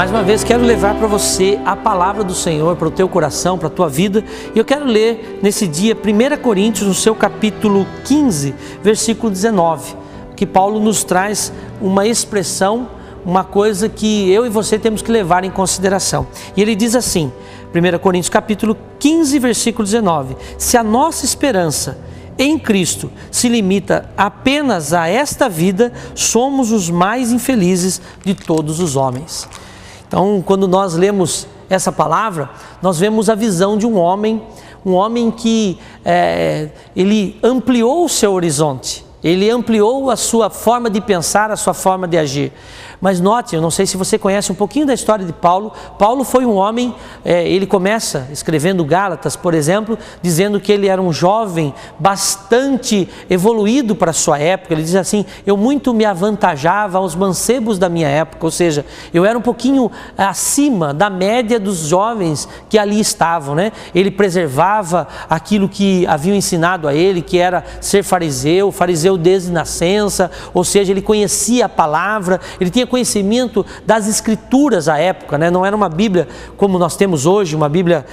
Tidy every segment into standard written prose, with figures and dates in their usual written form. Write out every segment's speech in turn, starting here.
Mais uma vez quero levar para você a palavra do Senhor, para o teu coração, para a tua vida. E eu quero ler nesse dia 1 Coríntios, no seu capítulo 15, versículo 19. Que Paulo nos traz uma expressão, uma coisa que eu e você temos que levar em consideração. E ele diz assim, 1 Coríntios capítulo 15, versículo 19. Se a nossa esperança em Cristo se limita apenas a esta vida, somos os mais infelizes de todos os homens. Então, quando nós lemos essa palavra, nós vemos a visão de um homem que ele ampliou o seu horizonte, ele ampliou a sua forma de pensar, a sua forma de agir. Mas note, eu não sei se você conhece um pouquinho da história de Paulo. Paulo foi um homem, ele começa escrevendo Gálatas, por exemplo, dizendo que ele era um jovem bastante evoluído para a sua época. Ele diz assim, eu muito me avantajava aos mancebos da minha época, ou seja, eu era um pouquinho acima da média dos jovens que ali estavam, né? Ele preservava aquilo que haviam ensinado a ele, que era ser fariseu desde nascença, ou seja, ele conhecia a palavra, ele tinha conhecimento das escrituras à época, né? Não era uma Bíblia como nós temos hoje, uma Bíblia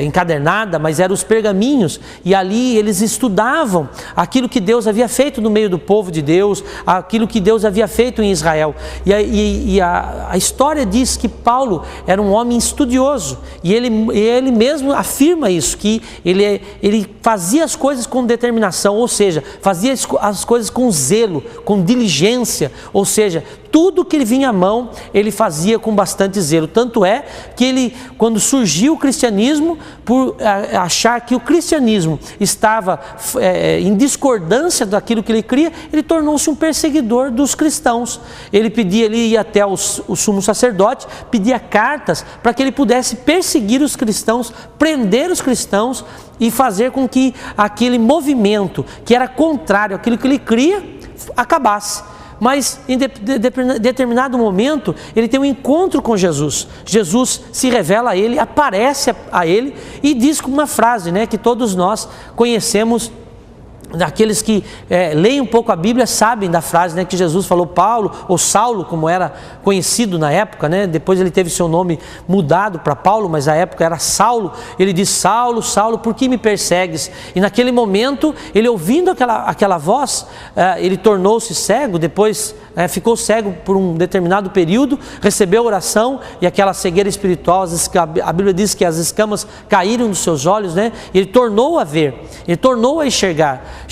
encadernada, mas eram os pergaminhos, e ali eles estudavam aquilo que Deus havia feito no meio do povo de Deus, aquilo que Deus havia feito em Israel. E a história diz que Paulo era um homem estudioso, e ele mesmo afirma isso, que ele fazia as coisas com determinação, ou seja, fazia as coisas com zelo, com diligência, ou seja, tudo que ele vinha à mão, ele fazia com bastante zelo. Tanto é que ele, quando surgiu o cristianismo, por achar que o cristianismo estava em discordância daquilo que ele cria, ele tornou-se um perseguidor dos cristãos. Ele ia até o sumo sacerdote, pedia cartas para que ele pudesse perseguir os cristãos, prender os cristãos e fazer com que aquele movimento que era contrário àquilo que ele cria, acabasse. Mas em determinado momento, ele tem um encontro com Jesus. Jesus se revela a ele, aparece a ele e diz uma frase, né, que todos nós conhecemos. Daqueles que leem um pouco a Bíblia sabem da frase, né, que Jesus falou, Paulo, ou Saulo, como era conhecido na época, né? Depois ele teve seu nome mudado para Paulo, mas na época era Saulo. Ele diz, Saulo, Saulo, por que me persegues? E naquele momento, ele ouvindo aquela voz, ele tornou-se cego, depois ficou cego por um determinado período, recebeu oração e aquela cegueira espiritual, a Bíblia diz que as escamas caíram dos seus olhos, né? Ele tornou a ver, ele tornou a enxergar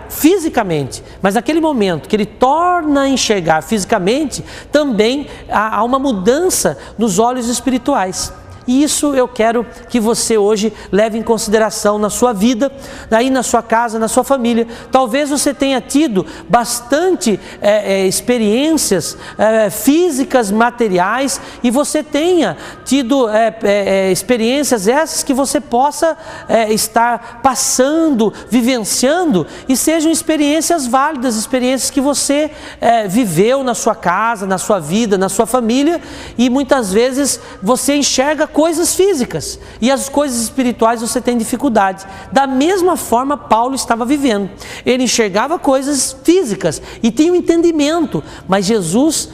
fisicamente, mas naquele momento que ele torna a enxergar fisicamente, também há uma mudança nos olhos espirituais. E isso eu quero que você hoje leve em consideração na sua vida, aí na sua casa, na sua família. Talvez você tenha tido bastante experiências físicas, materiais, e você tenha tido experiências essas que você possa estar passando, vivenciando, e sejam experiências válidas, experiências que você viveu na sua casa, na sua vida, na sua família, e muitas vezes você enxerga coisas físicas e as coisas espirituais você tem dificuldade. Da mesma forma Paulo estava vivendo, ele enxergava coisas físicas e tinha um entendimento, mas Jesus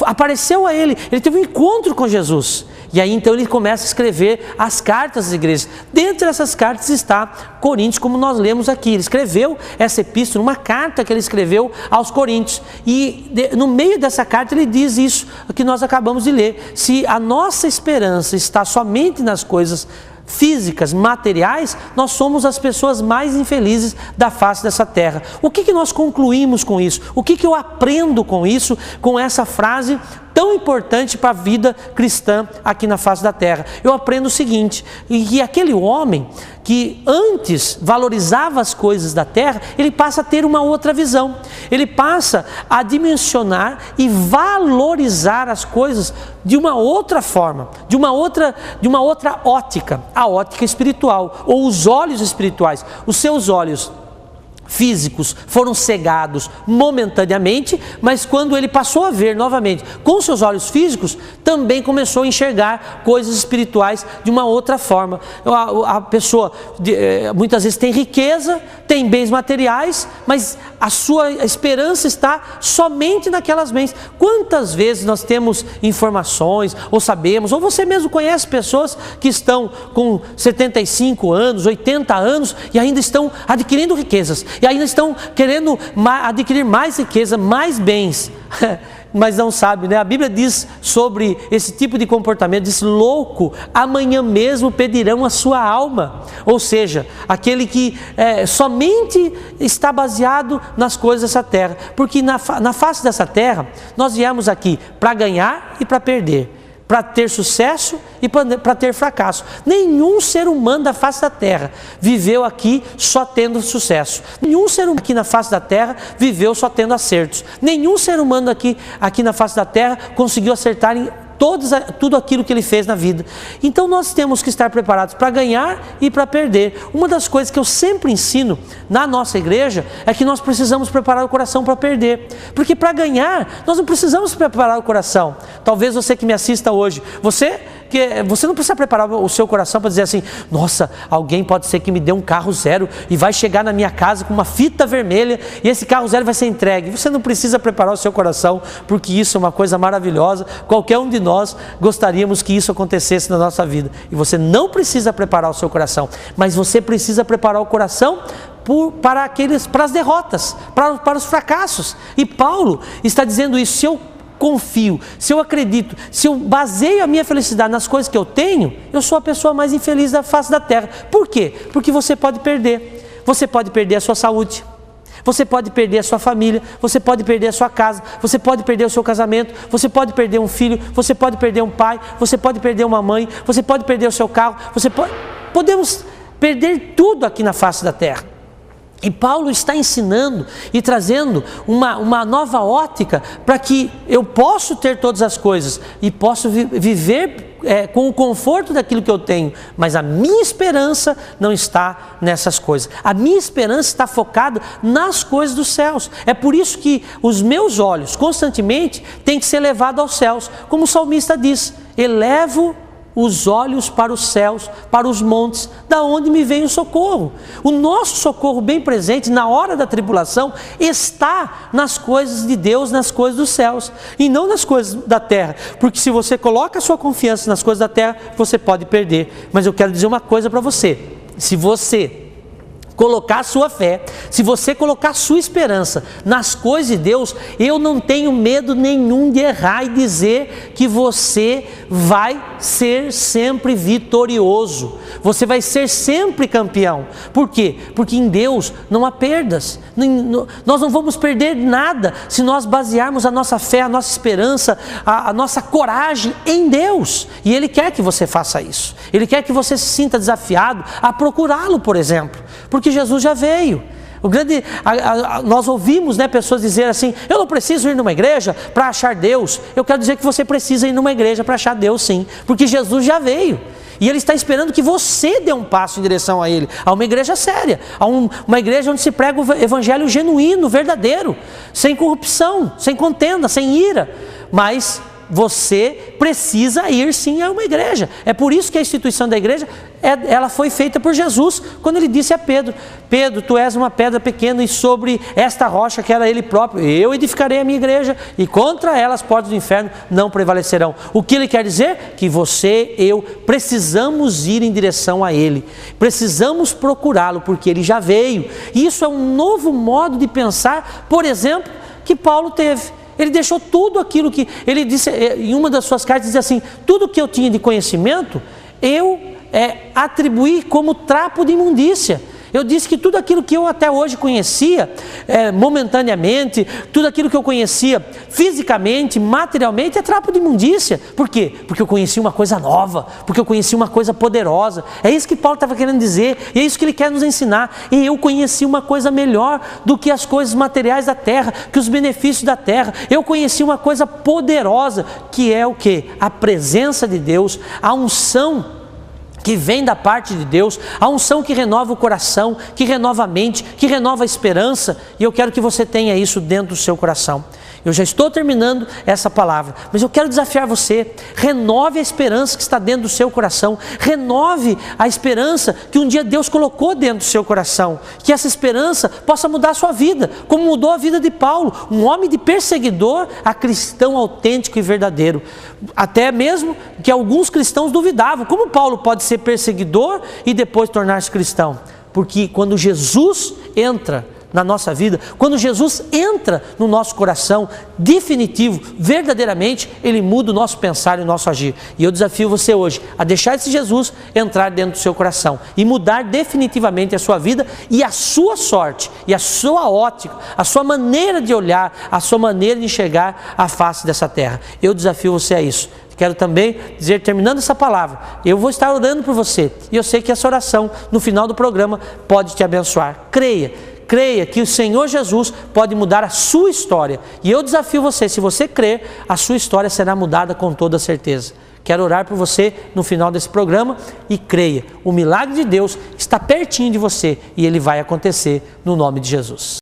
apareceu a ele teve um encontro com Jesus, e aí então ele começa a escrever as cartas às igrejas. Dentre essas cartas está Coríntios, como nós lemos aqui. Ele escreveu essa epístola, uma carta que ele escreveu aos Coríntios, e no meio dessa carta ele diz isso que nós acabamos de ler: se a nossa esperança está somente nas coisas físicas, materiais, nós somos as pessoas mais infelizes da face dessa terra. O que nós concluímos com isso? O que eu aprendo com isso, com essa frase tão importante para a vida cristã aqui na face da terra? Eu aprendo o seguinte, que aquele homem que antes valorizava as coisas da terra, ele passa a ter uma outra visão, ele passa a dimensionar e valorizar as coisas de uma outra forma, de uma outra ótica, a ótica espiritual, ou os olhos espirituais. Os seus olhos físicos foram cegados momentaneamente, mas quando ele passou a ver novamente com seus olhos físicos, também começou a enxergar coisas espirituais de uma outra forma. A pessoa muitas vezes tem riqueza, tem bens materiais, mas a sua esperança está somente naquelas bens. Quantas vezes nós temos informações, ou sabemos, ou você mesmo conhece pessoas que estão com 75 anos, 80 anos e ainda estão adquirindo riquezas, e ainda estão querendo adquirir mais riqueza, mais bens, mas não sabe, né? A Bíblia diz sobre esse tipo de comportamento, diz: louco, amanhã mesmo pedirão a sua alma. Ou seja, aquele que somente está baseado nas coisas dessa terra, porque na face dessa terra nós viemos aqui para ganhar e para perder, para ter sucesso e para ter fracasso. Nenhum ser humano da face da terra viveu aqui só tendo sucesso. Nenhum ser humano aqui na face da terra viveu só tendo acertos. Nenhum ser humano aqui na face da terra conseguiu acertar em tudo aquilo que ele fez na vida. Então nós temos que estar preparados para ganhar e para perder. Uma das coisas que eu sempre ensino na nossa igreja é que nós precisamos preparar o coração para perder. Porque para ganhar, nós não precisamos preparar o coração. Talvez você que me assista hoje, você não precisa preparar o seu coração para dizer assim: nossa, alguém pode ser que me dê um carro zero e vai chegar na minha casa com uma fita vermelha e esse carro zero vai ser entregue. Você não precisa preparar o seu coração, porque isso é uma coisa maravilhosa. Qualquer um de nós gostaríamos que isso acontecesse na nossa vida. E você não precisa preparar o seu coração, mas você precisa preparar o coração para as derrotas, para os fracassos. E Paulo está dizendo isso: se eu confio, se eu acredito, se eu baseio a minha felicidade nas coisas que eu tenho, eu sou a pessoa mais infeliz da face da terra. Por quê? Porque você pode perder. Você pode perder a sua saúde, você pode perder a sua família, você pode perder a sua casa, você pode perder o seu casamento, você pode perder um filho, você pode perder um pai, você pode perder uma mãe, você pode perder o seu carro, podemos perder tudo aqui na face da terra. E Paulo está ensinando e trazendo uma nova ótica para que eu possa ter todas as coisas e posso viver com o conforto daquilo que eu tenho, mas a minha esperança não está nessas coisas. A minha esperança está focada nas coisas dos céus. É por isso que os meus olhos constantemente têm que ser levados aos céus. Como o salmista diz: elevo os olhos para os céus, para os montes, da onde me vem o socorro. O nosso socorro bem presente na hora da tribulação está nas coisas de Deus, nas coisas dos céus, e não nas coisas da terra, porque se você coloca a sua confiança nas coisas da terra, você pode perder. Mas eu quero dizer uma coisa para você: se você colocar a sua fé, se você colocar a sua esperança nas coisas de Deus, eu não tenho medo nenhum de errar e dizer que você vai ser sempre vitorioso, você vai ser sempre campeão. Por quê? Porque em Deus não há perdas. Nós não vamos perder nada se nós basearmos a nossa fé, a nossa esperança, a nossa coragem em Deus. E Ele quer que você faça isso. Ele quer que você se sinta desafiado a procurá-lo, por exemplo, porque Jesus já veio. Nós ouvimos, pessoas dizer assim: eu não preciso ir numa igreja para achar Deus. Eu quero dizer que você precisa ir numa igreja para achar Deus, sim, porque Jesus já veio. E Ele está esperando que você dê um passo em direção a Ele, a uma igreja séria, a uma igreja onde se prega o evangelho genuíno, verdadeiro, sem corrupção, sem contenda, sem ira. Mas você precisa ir sim a uma igreja. É por isso que a instituição da igreja, ela foi feita por Jesus, quando Ele disse a Pedro: Pedro, tu és uma pedra pequena, e sobre esta rocha, que era Ele próprio, eu edificarei a minha igreja, e contra ela as portas do inferno não prevalecerão. O que Ele quer dizer? Que você, eu, precisamos ir em direção a Ele, precisamos procurá-lo, porque Ele já veio. E isso é um novo modo de pensar, por exemplo, que Paulo teve. Ele deixou tudo aquilo que ele disse, em uma das suas cartas, diz assim: tudo que eu tinha de conhecimento, eu atribuí como trapo de imundícia. Eu disse que tudo aquilo que eu até hoje conhecia, momentaneamente, tudo aquilo que eu conhecia fisicamente, materialmente, é trapo de imundícia. Por quê? Porque eu conheci uma coisa nova, porque eu conheci uma coisa poderosa. É isso que Paulo estava querendo dizer, e é isso que ele quer nos ensinar. E eu conheci uma coisa melhor do que as coisas materiais da terra, que os benefícios da terra. Eu conheci uma coisa poderosa, que é o quê? A presença de Deus, a unção que vem da parte de Deus, a unção que renova o coração, que renova a mente, que renova a esperança, e eu quero que você tenha isso dentro do seu coração. Eu já estou terminando essa palavra, mas eu quero desafiar você, renove a esperança que está dentro do seu coração, renove a esperança que um dia Deus colocou dentro do seu coração, que essa esperança possa mudar a sua vida, como mudou a vida de Paulo, um homem de perseguidor a cristão autêntico e verdadeiro, até mesmo que alguns cristãos duvidavam, como Paulo pode ser perseguidor e depois tornar-se cristão? Porque quando Jesus entra na nossa vida, quando Jesus entra no nosso coração, definitivo, verdadeiramente, Ele muda o nosso pensar e o nosso agir. E eu desafio você hoje a deixar esse Jesus entrar dentro do seu coração e mudar definitivamente a sua vida e a sua sorte, e a sua ótica, a sua maneira de olhar, a sua maneira de enxergar a face dessa terra. Eu desafio você a isso. Quero também dizer, terminando essa palavra, eu vou estar orando por você, e eu sei que essa oração, no final do programa, pode te abençoar. Creia que o Senhor Jesus pode mudar a sua história. E eu desafio você, se você crer, a sua história será mudada com toda certeza. Quero orar por você no final desse programa e creia, o milagre de Deus está pertinho de você e ele vai acontecer no nome de Jesus.